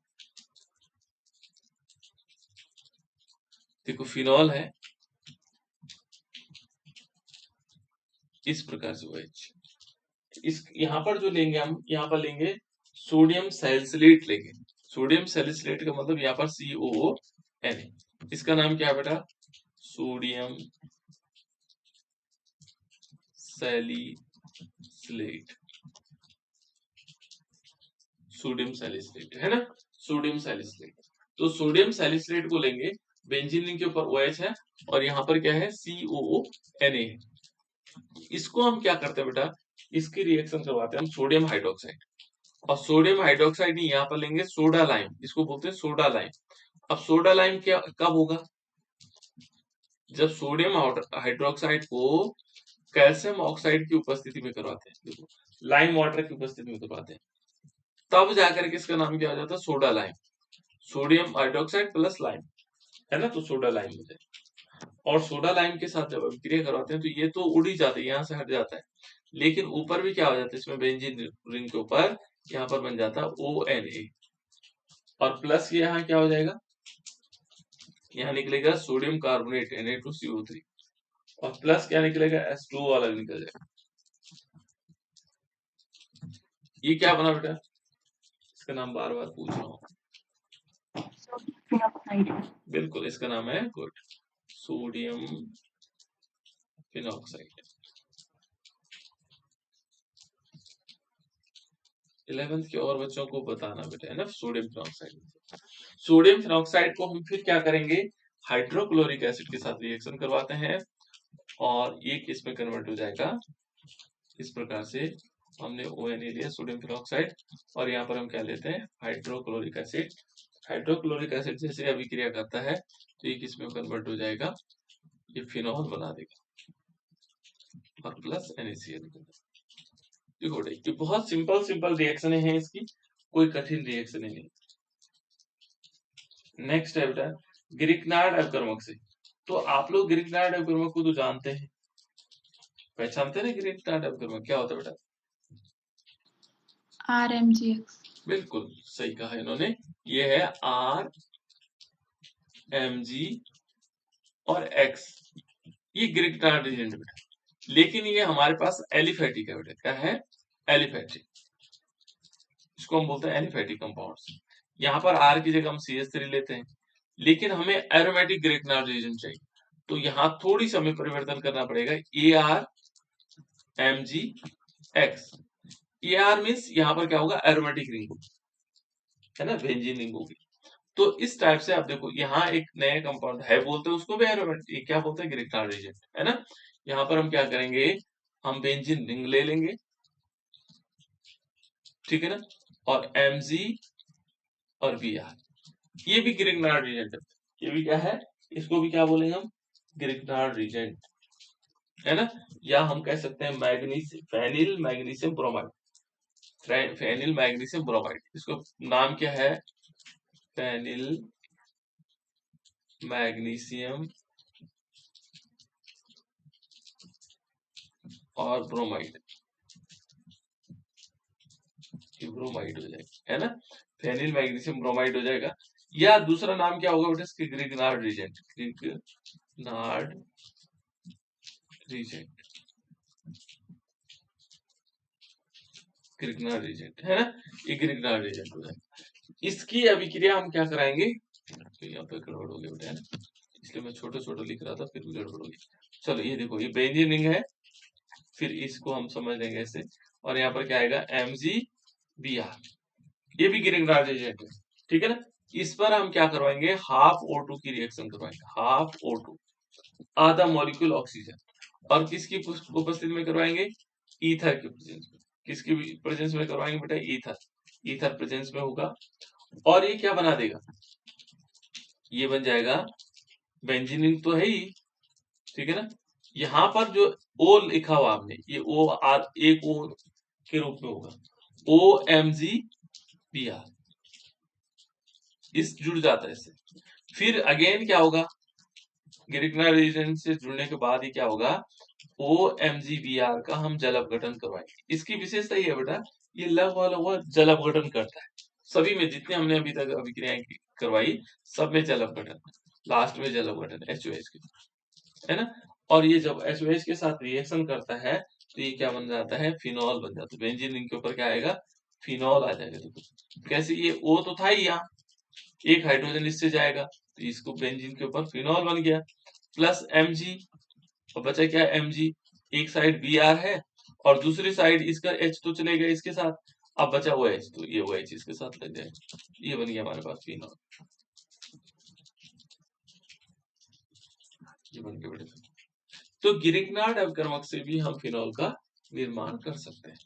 देखो फिनॉल है इस प्रकार से OH। इस यहाँ पर जो लेंगे हम, यहाँ पर लेंगे सोडियम सैलिसिलेट लेंगे। सोडियम सैलिसिलेट का मतलब यहाँ पर COONA। इसका नाम क्या है बेटा? Sodium salicylate. सोडियम सैलिसिलेट है ना, सोडियम सैलिसिलेट। तो सोडियम सैलिसिलेट को लेंगे, बेंजीन रिंग के ऊपर OH है और यहाँ पर क्या है? COONA है। इसको हम क्या करते हैं बेटा? इसकी रिएक्शन करवाते हैं हम सोडियम हाइड्रोक्साइड, और सोडियम हाइड्रोक्साइड यहाँ पर लेंगे सोडा लाइम, इसको बोलते हैं सोडा लाइम। अब सोडा लाइम क्या कब होगा? जब सोडियम हाइड्रोक्साइड को कैल्शियम ऑक्साइड की उपस्थिति में करवाते हैं, देखो लाइम वाटर की उपस्थिति में करवाते हैं, तब जाकर के इसका नाम क्या हो जाता है? Soda lime. Sodium hydroxide plus lime है ना, तो सोडा लाइम होता है। और सोडा लाइम के साथ जब अभिक्रिया करवाते हैं तो ये तो उड़ ही जाता है, यहाँ से हट जाता है, लेकिन ऊपर भी क्या हो जाता है? इसमें बेंजीन रिंग के ऊपर यहाँ पर बन जाता है ONA, और प्लस ये यहाँ क्या हो जाएगा? यहाँ निकलेगा सोडियम कार्बोनेट Na2CO3, और प्लस क्या निकलेगा? H2O वाला निकल जाएगा। ये क्या बना बेटा? इसका नाम बार बार पूछ रहा हूँ। बिल्कुल, इसका नाम है गुड सोडियम फिनॉक्साइड। 11th के और बच्चों को बताना बेटा, है ना, सोडियम फिनॉक्साइड। सोडियम फिनॉक्साइड को हम फिर क्या करेंगे? हाइड्रोक्लोरिक एसिड के साथ रिएक्शन करवाते हैं और ये किस में कन्वर्ट हो जाएगा? इस प्रकार से हमने ONA लिया सोडियम फिनॉक्साइड, और यहाँ पर हम क्या लेते हैं? Hydrochloric acid. हाइड्रोक्लोरिक एसिड जैसे अभिक्रिया करता है तो ये किस में कन्वर्ट हो जाएगा? ये फिनॉल बना देगा और प्लस NaCl। देखो ये बहुत सिंपल रिएक्शन है इसकी, कोई कठिन रिएक्शन नहीं। नेक्स्ट है बेटा ग्रिग्नार्ड अपकर्मक से। तो आप लोग ग्रिग्नार्ड अपकर्मक को तो जानते हैं, पहचानते हैं ना? ग्रिग्नार्ड अपकर्मक क्या होता है बेटा? RMGX। बिल्कुल सही कहा इन्होंने, ये है RMG और X, ये ग्रिग्नार्ड रिएजेंट बेटा। लेकिन ये हमारे पास एलिफेटिक है बेटा। क्या है? एलिफेटिक। इसको हम बोलते हैं एलिफेटिक कंपाउंड्स। यहाँ पर R की जगह हम CH3 लेते हैं, लेकिन हमें एरोमेटिक ग्रिग्नार्ड रिएजेंट चाहिए, तो यहाँ थोड़ी सी हमें परिवर्तन करना पड़ेगा। ARMGX। AR मीन्स यहाँ पर क्या होगा? एरोमेटिक रिंग होगी, है ना, बेंजीन रिंग होगी। तो इस टाइप से आप देखो, यहाँ एक नया कंपाउंड है, बोलते हैं उसको भी एरोमेटिक, क्या बोलते हैं? ग्रिग्नार्ड रिएजेंट, है ना। यहाँ पर हम क्या करेंगे? हम बेंजीन रिंग ले लेंगे, ठीक है ना, और Mg और Br, ये भी ग्रिग्नार्ड रिएजेंट है। ये भी क्या है? इसको भी क्या बोलेंगे हम? ग्रिग्नार्ड रिएजेंट, है ना। या हम कह सकते हैं phenyl magnesium bromide. Phenyl magnesium bromide, इसको नाम क्या है? फेनिल मैग्नीशियम और ब्रोमाइड, ब्रोमाइड हो जाएगा, है ना, फेनिल मैग्नीशियम ब्रोमाइड हो जाएगा। या दूसरा नाम क्या होगा बेटा इसके? Grignard reagent. Grignard reagent, Grignard reagent, है ना, ये ग्रिग्नार्ड रिएजेंट हो जाएगा। इसकी अभिक्रिया हम क्या कराएंगे? तो यहाँ पे गड़बड़ हो गया बेटा, है ना, इसलिए मैं छोटे छोटे लिख रहा था, फिर भी गड़बड़ हो गई। चलो ये देखो, ये बेंजीन रिंग है, फिर इसको हम समझ लेंगे ऐसे, और यहाँ पर क्या आएगा? MgBr, ये भी ग्रिग्नार्ड रिएजेंट है, ठीक है ना। इस पर हम क्या करवाएंगे? हाफ O2 की रिएक्शन करवाएंगे, हाफ O2, आधा मॉलिक्यूल ऑक्सीजन, और किसकी उपस्थिति में करवाएंगे? ईथर की प्रेजेंस में। किसकी प्रेजेंस में करवाएंगे बेटा? ईथर, ईथर प्रेजेंस में होगा, और ये क्या बना देगा? ये बन जाएगा बेंजीन रिंग तो है ही, ठीक है ना। यहाँ पर जो O लिखा हुआ आपने, ये O एक O के रूप में होगा, OMgBr, इस जुड़ जाता है इससे। फिर अगेन क्या होगा? ग्रिग्नार्ड रिएजेंट से जुड़ने के बाद ये क्या होगा? OMgBr का हम जल अपघटन करवाएंगे। इसकी विशेषता ये है बेटा, ये लगभग जल अपघटन करता है। सभी में जितने हमने अभी तक अभिक्रियाएं करवाई, सब में जल अपघटन। लास्ट में जल होगा HOH के, है ना। और ये जब HOH के साथ रिएक्शन करता है तो ये क्या बन जाता है, फिनॉल बन जाता है। बेंजीन रिंग के ऊपर क्या आएगा, फिनॉल आ जाएगा। देखो कैसे, ये O तो था ही यहाँ, एक हाइड्रोजन इससे जाएगा तो इसको बेंजीन के ऊपर फिनॉल बन गया, प्लस Mg, और बचा क्या Mg, एक साइड Br है और दूसरी साइड इसका H तो चलेगा इसके साथ, अब बचा OH, तो ये OH इसके साथ लग जाएगा, ये बन गया हमारे पास फिनॉल, ये बन गया बेटा। तो गिरिग्नार्ड अपकर्मक से भी हम फिनॉल का निर्माण कर सकते हैं।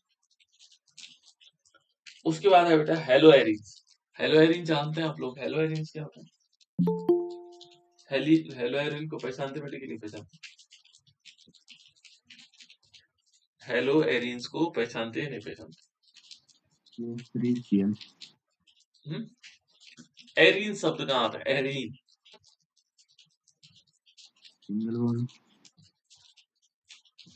उसके बाद है बेटा हेलोएरिन्स। हेलोएरिन जानते हैं आप लोग, हेलोएरिन्स क्या होता है? हेलोएरिन को पहचानते बेटे कि नहीं पहचानते? हेलोएरिन्स को पहचानते हैं नहीं पहचानते? एरीन शब्द कहाँ आता है, एरीन?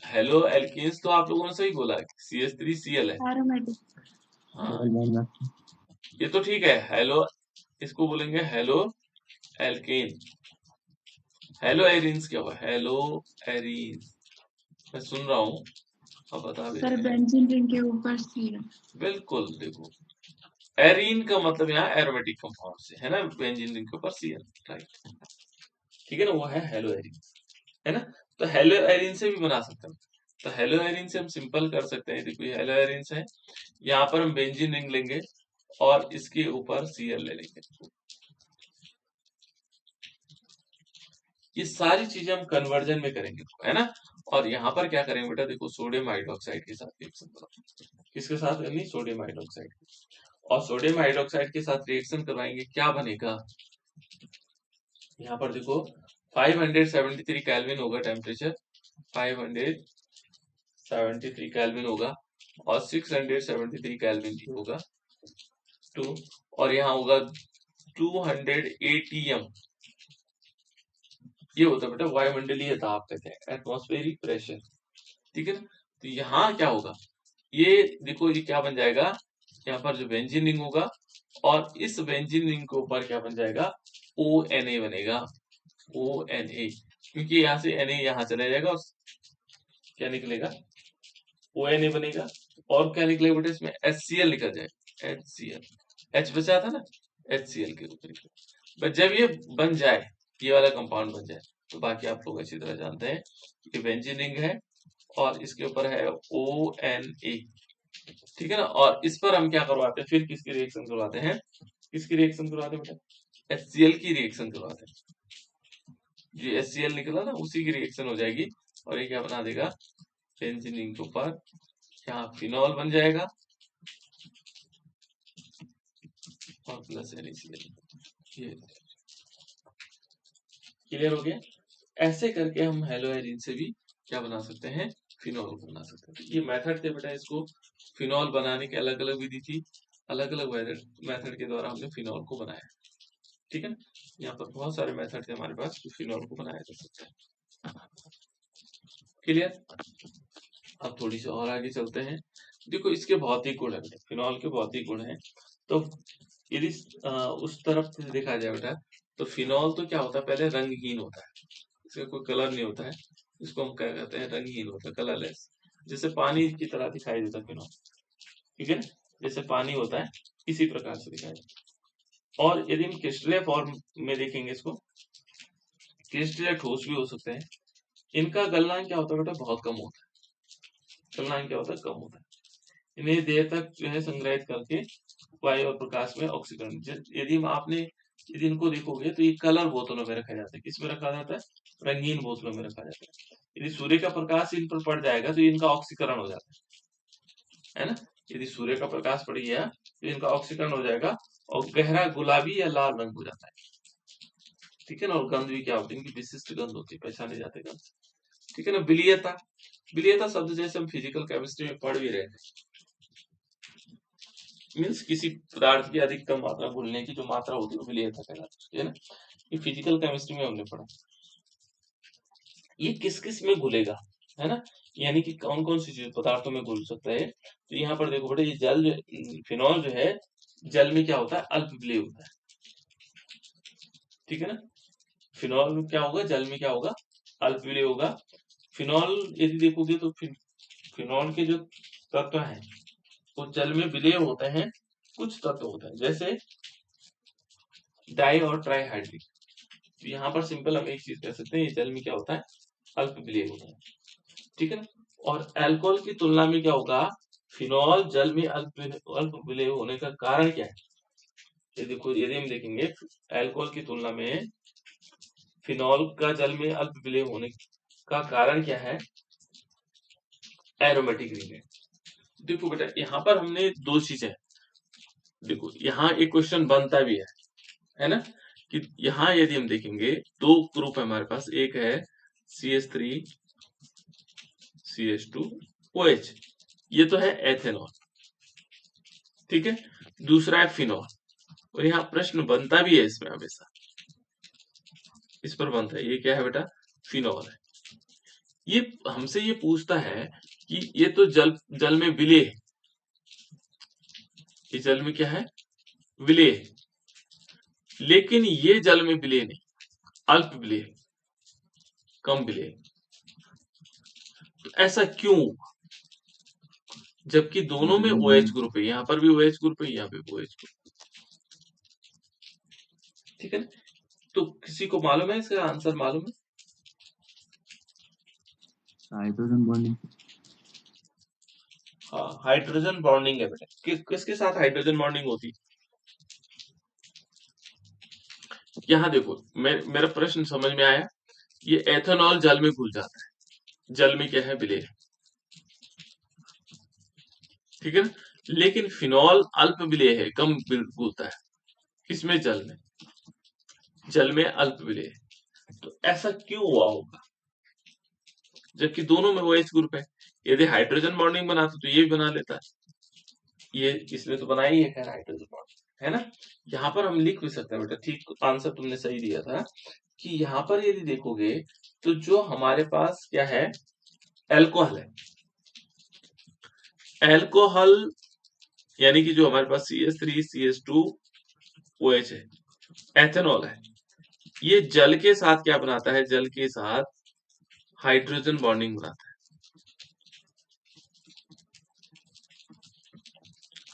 हेलो एल्केन्स तो आप लोगों ने सही बोला, CH3Cl है। एरोमेटिक। हाँ ये तो ठीक है, हेलो इसको बोलेंगे हेलो एल्केन। हेलो एरीन्स क्या हुआ, हेलो एरीन, मैं सुन रहा हूँ, अब बता भी सर रहे हैं। बेंजीन रिंग के ऊपर Cl। बिल्कुल, देखो एरीन का मतलब यहाँ एरोमेटिक कंपाउंड से है ना, बेंजीन रिंग के ऊपर Cl, राइट, ठीक है ना, वो है हेलो एरीन, है ना। तो हेलो एरीन से भी बना सकते हैं। तो हेलो एरीन से हम सिंपल कर सकते हैं, देखो ये हेलो एरीन है, यहाँ पर हम बेंजीन रिंग लेंगे और इसके ऊपर Cl ले लेंगे। ये सारी चीजें हम कन्वर्जन में करेंगे, है ना। और यहाँ पर क्या करेंगे बेटा, देखो सोडियम हाइड्रोक्साइड के साथ रिएक्शन करवाएंगे, किसके साथ करनी, सोडियम हाइड्रोक्साइड, और सोडियम हाइड्रोक्साइड के साथ रिएक्शन करवाएंगे, क्या बनेगा, यहाँ पर देखो 573 केल्विन होगा टेम्परेचर, 573 केल्विन होगा और 673 केल्विन भी होगा, 2, और यहाँ होगा 200 ATM, ये होता है बेटा वायुमंडलीय दाब, कहते हैं एटमॉस्फेरिक प्रेशर, ठीक है ना। तो यहाँ क्या होगा, ये देखो ये क्या बन जाएगा, यहाँ पर जो बेंजीन रिंग होगा और इस बेंजीन रिंग के ऊपर क्या बन जाएगा, ONA बनेगा, ONA, क्योंकि यहाँ से Na यहाँ चला जाएगा और क्या निकलेगा, ONA बनेगा, और क्या निकलेगा बेटा, इसमें HCl निकल जाएगा, HCl, H बचा था ना, HCl के ऊपर। बस जब ये बन जाए, ये वाला कंपाउंड बन जाए, तो बाकी आप लोग अच्छी तरह जानते हैं कि बेंजीन रिंग है और इसके ऊपर है ONA, ठीक है ना। और इस पर हम क्या करवाते हैं, फिर किसकी रिएक्शन करवाते हैं, किसकी रिएक्शन करवाते हैं बेटा, HCl की रिएक्शन करवाते हैं, जो HCl निकला ना उसी की रिएक्शन हो जाएगी, और ये क्या बना देगा, बेंजीन रिंग के ऊपर यहाँ फिनॉल बन जाएगा और प्लस NaCl, ये क्लियर हो गया। ऐसे करके हम हेलोएरिन से भी क्या बना सकते हैं, फिनॉल को बना सकते हैं। ये मेथड थे बेटा, इसको फिनॉल बनाने के अलग अलग विधि थी, अलग अलग मेथड के द्वारा हमने फिनॉल को बनाया, ठीक है ना। यहाँ पर बहुत सारे मेथड थे हमारे पास जो फिनॉल को बनाया जा सकता है, क्लियर। अब थोड़ी सी और आगे चलते हैं, देखो इसके भौतिक गुण है बेटा, फिनॉल के भौतिक गुण है। तो यदि उस तरफ से देखा जाए बेटा, तो फिनॉल तो क्या होता है, पहले रंगहीन होता है, इसका कोई कलर नहीं होता है, इसको हम क्या कहते हैं, रंगहीन होता है, कलरलेस, जैसे पानी की तरह दिखाई देता है फिनॉल, ठीक है, जैसे पानी होता है इसी प्रकार से दिखाई देता है। और यदि हम क्रिस्टलीय फॉर्म में देखेंगे इसको, क्रिस्टलीय ठोस भी हो सकते हैं, इनका गलनांक क्या होता है बेटा, बहुत कम होता है, गलनांक क्या होता है, कम होता है। इन्हें देर तक जो है संग्रहित करके वायु और प्रकाश में ऑक्सीकरण, यदि आपने यदि इनको देखोगे तो ये कलर बोतलों में रखा जाता है, किसमें रखा जाता है, रंगीन बोतलों में रखा जाता है। यदि सूर्य का प्रकाश इन पर पड़ जाएगा तो इनका ऑक्सीकरण हो जाता है ना। यदि सूर्य का प्रकाश पड़ गया तो इनका ऑक्सीकरण हो जाएगा और गहरा गुलाबी या लाल रंग हो जाता है, ठीक है ना। और गंध भी क्या होती है, इनकी विशिष्ट गंध होती है, पहचाने जाते गंध, ठीक है ना। विलीयता, विलीयता शब्द जैसे हम फिजिकल केमिस्ट्री में पढ़ भी रहे थे, मीन्स किसी पदार्थ की अधिकतम मात्रा घुलने की जो मात्रा होती है वो विलीयता कहलाती है ना। ये फिजिकल केमिस्ट्री में हमने पढ़ा, ये किस किस में घुलेगा, है ना, यानी कि कौन कौन सी चीज पदार्थों में घुल सकता है। तो यहाँ पर देखो बेटा, ये जल फिनॉल जो है जल में क्या होता है, अल्प विलेय होता है, ठीक है ना। फिनॉल में क्या होगा, जल में क्या होगा, अल्प विलेय होगा। फिनॉल यदि देखोगे तो फिनॉल के जो तत्व हैं वो जल में विलेय होते हैं, कुछ तत्व होते हैं जैसे डाई और ट्राईहाइड्रिक। तो यहाँ पर सिंपल हम एक चीज कह सकते हैं, ये जल में क्या होता है, अल्प विलेय होता है, ठीक है ना। और अल्कोहल की तुलना में क्या होगा, फिनॉल जल में अल्प विलेय होने का कारण क्या है, ये देखो, यदि हम देखेंगे अल्कोहल की तुलना में फिनॉल का जल में अल्प विलेय होने का कारण क्या है, एरोमेटिक रिंग है। देखो बेटा यहाँ पर हमने दो चीजें, देखो यहाँ एक क्वेश्चन बनता भी है ना, कि यहाँ यदि हम देखेंगे दो ग्रुप है हमारे पास, एक है CH3 CH2 OH, ये तो है एथेनॉल, ठीक है। दूसरा है फिनॉल, और यहाँ प्रश्न बनता भी है इसमें हमेशा, इस पर बनता है, ये क्या है बेटा, फिनॉल है। ये हमसे ये पूछता है कि ये तो जल में विलेय है, ये जल में क्या है, विलेय है, लेकिन ये जल में विलेय नहीं, अल्प विलेय, कम विलेय। तो ऐसा क्यों, जबकि दोनों में OH ग्रुप है, यहाँ पर भी OH ग्रुप है, यहाँ पे OH ग्रुप, ठीक है ना। तो किसी को मालूम है इसका आंसर, मालूम है, हाइड्रोजन बॉन्डिंग। हाँ हाइड्रोजन बॉन्डिंग है बेटा। किसके साथ हाइड्रोजन बॉन्डिंग होती, यहाँ देखो, मेरा प्रश्न समझ में आया, ये एथेनॉल जल में घुल जाता है, जल में क्या है, विलेय, ठीक है ना। लेकिन फिनॉल अल्प विलेय है, कम घुलता है, इसमें जल में अल्प विलेय है। तो ऐसा क्यों हुआ होगा, जबकि दोनों में OH ग्रुप है। यदि हाइड्रोजन बॉन्डिंग बनाता तो ये भी बना लेता, ये इसने तो बनाई है खैर हाइड्रोजन बॉन्डिंग, है ना। यहाँ पर हम लिख भी सकते हैं बेटा, ठीक आंसर तुमने सही दिया था, कि यहाँ पर यदि देखोगे तो जो हमारे पास क्या है, एल्कोहल है, एल्कोहल यानी कि जो हमारे पास CH3 CH2 OH है, एथेनॉल है, ये जल के साथ क्या बनाता है, जल के साथ हाइड्रोजन बॉन्डिंग बनाता है,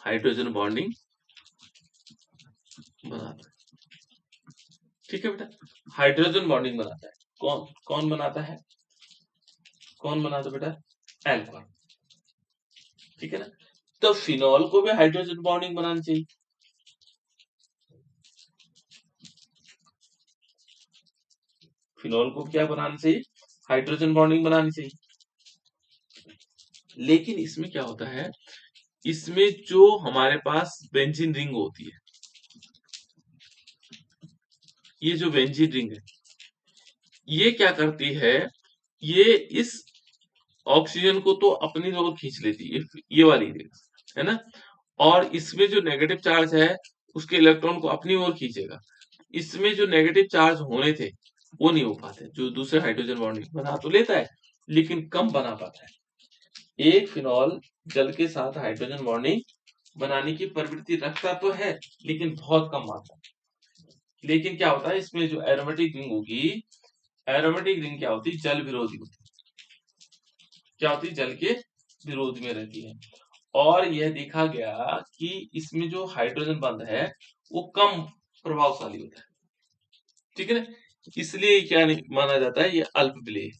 हाइड्रोजन बॉन्डिंग बनाता है, ठीक है बेटा, हाइड्रोजन बॉन्डिंग बनाता है। कौन कौन बनाता है, कौन बनाता है बेटा, एल्कोहल, ठीक है ना। तो फिनॉल को भी हाइड्रोजन बॉन्डिंग बनानी चाहिए, फिनॉल को क्या बनाना चाहिए, हाइड्रोजन बॉन्डिंग बनानी चाहिए। लेकिन इसमें क्या होता है, इसमें जो हमारे पास बेंजीन रिंग होती है, ये जो बेंजीन रिंग है, ये क्या करती है, ये इस ऑक्सीजन को तो अपनी ओर खींच लेती है, ये वाली रिंग, है ना, और इसमें जो नेगेटिव चार्ज है उसके इलेक्ट्रॉन को अपनी ओर खींचेगा। इसमें जो नेगेटिव चार्ज होने थे वो नहीं हो पाते, जो दूसरे हाइड्रोजन बॉन्डिंग बना तो लेता है लेकिन कम बना पाता है। एक फिनॉल जल के साथ हाइड्रोजन बॉन्डिंग बनाने की प्रवृत्ति रखता तो है लेकिन बहुत कम मात्रा। लेकिन क्या होता है, इसमें जो एरोमेटिक रिंग होगी, एरोमेटिक रिंग क्या होती है, जल विरोधी होती है, क्या होती है, जल के विरोध में रहती है। और यह देखा गया कि इसमें जो हाइड्रोजन बंध है वो कम प्रभावशाली होता है, ठीक है ना, इसलिए क्या नहीं माना जाता है, ये अल्प विलेय।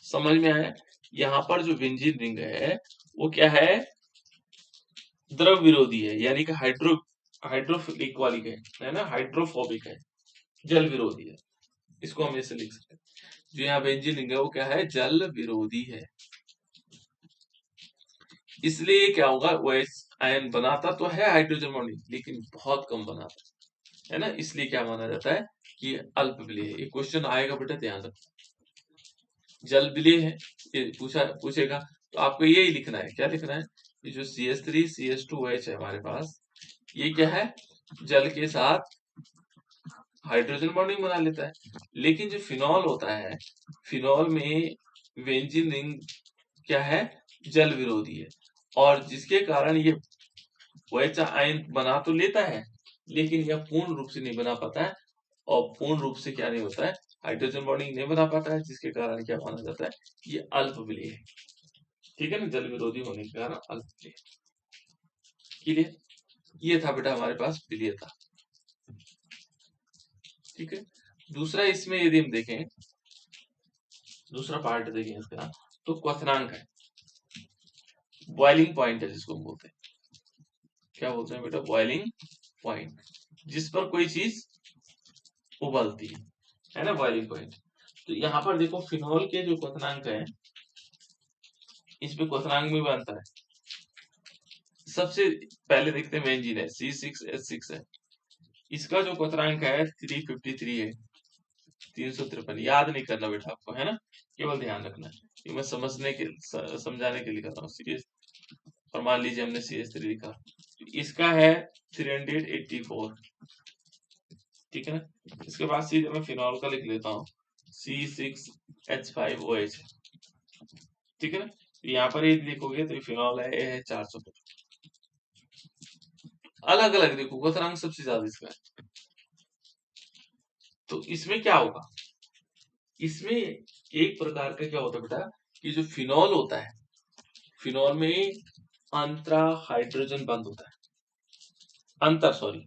समझ में आया, यहाँ पर जो बेंजीन रिंग है वो क्या है, द्रव विरोधी है, यानी कि हाइड्रोफिलिक वाली है ना, हाइड्रोफोबिक है, जल विरोधी है, इसको हम ऐसे लिख सकते हैं। जो यहाँ बेंजीन रिंग है वो क्या है, जल विरोधी है, इसलिए क्या होगा, OH आयन बनाता तो है हाइड्रोजन बॉन्डिंग लेकिन बहुत कम बनाता है ना, इसलिए क्या माना जाता है कि अल्प विलेय है। ये क्वेश्चन आएगा बेटा, ध्यान रखो, जल विलेय है, ये पूछेगा तो आपको यही लिखना है, क्या लिखना है, ये जो CH3 CH2 OH है हमारे पास, ये क्या है, जल के साथ हाइड्रोजन बॉन्डिंग बना लेता है। लेकिन जो फिनॉल होता है, फिनॉल में बेंजीन रिंग क्या है, जल विरोधी है, और जिसके कारण ये OH आयन बना तो लेता है लेकिन यह पूर्ण रूप से नहीं बना पाता है, और पूर्ण रूप से क्या नहीं होता है, हाइड्रोजन बॉन्डिंग नहीं बना पाता है, जिसके कारण क्या माना जाता है, ये अल्पबलीय है। ठीक है ना, जल विरोधी होने के कारण अल्पबलीय। क्लियर? ये था बेटा हमारे पास विलीयता। ठीक है, दूसरा इसमें यदि हम देखें, दूसरा पार्ट देखें इसका, तो क्वथनांक है, बॉइलिंग पॉइंट है जिसको हम बोलते हैं। क्या बोलते हैं बेटा? बॉइलिंग पॉइंट, जिस पर कोई चीज उबलती है ना, बॉइलिंग पॉइंट। तो यहाँ पर देखो फिनॉल के जो क्वथनांक है, इसमें क्वथनांक में बनता है। सबसे पहले देखते हैं बेंजीन है, C6H6 है, इसका जो क्वथनांक है 353 है, 353। याद नहीं करना बेटा आपको, है ना, केवल ध्यान रखना है, ये मैं समझाने के लिए कर रहा हूँ सीरियस। और मान लीजिए हमने CH3 लिखा, इसका है 384। ठीक है ना, इसके बाद सीधे मैं फिनॉल का लिख लेता हूँ, C6H5OH। ठीक है ना, यहाँ पर ये देखोगे तो फिनॉल है, ये है 450। अलग अलग देखो क्वथनांक सबसे ज्यादा इसका है। तो इसमें क्या होगा, इसमें एक प्रकार का क्या होता है बेटा, कि जो फिनॉल होता है, फिनॉल में अंतरा हाइड्रोजन बंद होता है, अंतर सॉरी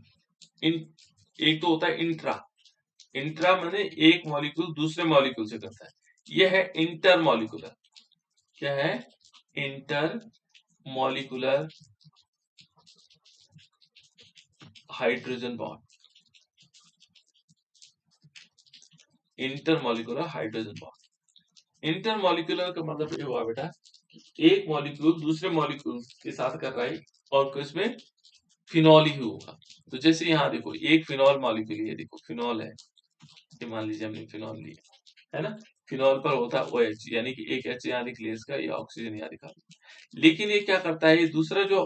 इन एक तो होता है इंट्रा, इंट्रा माने एक मॉलिक्यूल दूसरे मॉलिक्यूल से करता है, यह है इंटर मॉलिक्यूलर। क्या है? Inter molecular hydrogen bond, inter molecular hydrogen bond. Inter molecular का मतलब ये हुआ बेटा, एक मॉलिक्यूल दूसरे मॉलिक्यूल के साथ कर रहा है और इसमें फिनॉल ही होगा। तो जैसे यहाँ देखो एक फिनॉल मॉलिक्यूल, ये देखो फिनॉल है, ये मान लीजिए हमने फिनॉल लिया, है ना, फिनॉल पर होता है OH, यानी कि एक H यहाँ निकले इसका, ये ऑक्सीजन यहाँ दिखा। लेकिन ये क्या करता है, ये दूसरा जो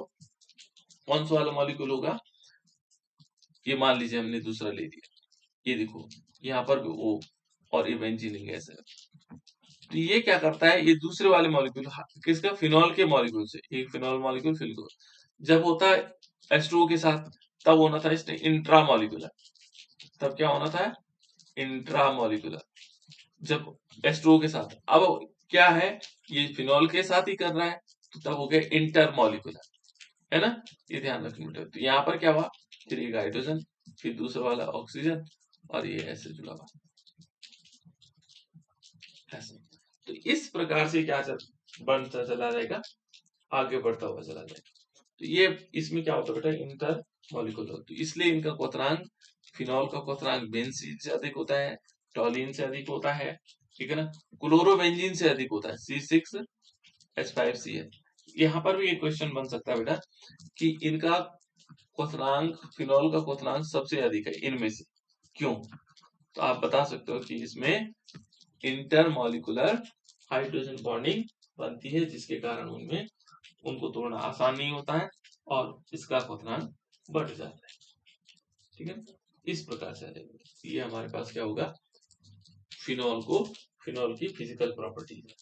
कौन सा वाला मॉलिक्यूल होगा, ये मान लीजिए हमने दूसरा ले लिया, ये देखो यहाँ पर भी O और ये बेंजीन गैस है। तो ये क्या करता है, ये दूसरे वाले मॉलिक्यूल, किसका? फिनॉल के मॉलिक्यूल से, एक फिनॉल मॉलिक्यूल फिनॉल जब होता है H2O के साथ, तब होना था इसने इंट्रा मॉलिक्यूलर। तब क्या होना था? इंट्रा मॉलिक्यूलर, जब H2O के साथ। अब क्या है, ये फिनॉल के साथ ही कर रहा है, तो तब हो गया इंटर मॉलिक्यूलर, है ना, ये ध्यान रखना बेटा। तो यहाँ पर क्या हुआ, फिर एक हाइड्रोजन, फिर दूसरा वाला ऑक्सीजन, और ये ऐसे जुड़ा हुआ ऐसे। तो इस प्रकार से क्या बनता चला जाएगा, आगे बढ़ता हुआ चला जाएगा। तो ये इसमें क्या होता है बेटा, इंटर मॉलिक्यूलर। तो इसलिए इनका क्वथनांक, फिनॉल का क्वथनांक बेंजीन से अधिक होता है, टॉलिन से अधिक होता है, ठीक है ना, क्लोरोबेंजीन से अधिक होता है, C6H5Cl। यहाँ पर भी एक क्वेश्चन बन सकता है बेटा कि इनका क्वथनांक, फिनॉल का क्वथनांक सबसे अधिक है इनमें से, क्यों? तो आप बता सकते हो कि इसमें इंटरमॉलिक्यूलर हाइड्रोजन बॉन्डिंग बनती है, जिसके कारण उनमें उनको तोड़ना आसान नहीं होता है और इसका क्वथनांक बढ़ जाता है। ठीक है, इस प्रकार से ये हमारे पास क्या होगा, फिनॉल की फिजिकल प्रॉपर्टीज।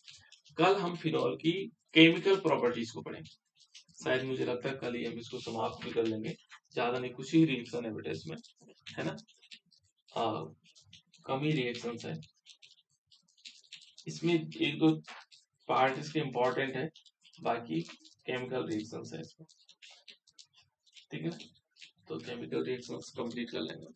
कल हम फिनॉल की केमिकल प्रॉपर्टीज को पढ़ेंगे, शायद मुझे लगता है कल ही हम इसको समाप्त भी कर लेंगे, ज्यादा नहीं, कुछ ही रिएक्शन है बेटा इसमें, है ना, कम ही रिएक्शन है इसमें, एक दो पार्ट इसके इम्पोर्टेंट है, बाकी केमिकल रिएक्शंस है इसमें। ठीक है, तो केमिकल रिएक्शंस कंप्लीट कर लेंगे।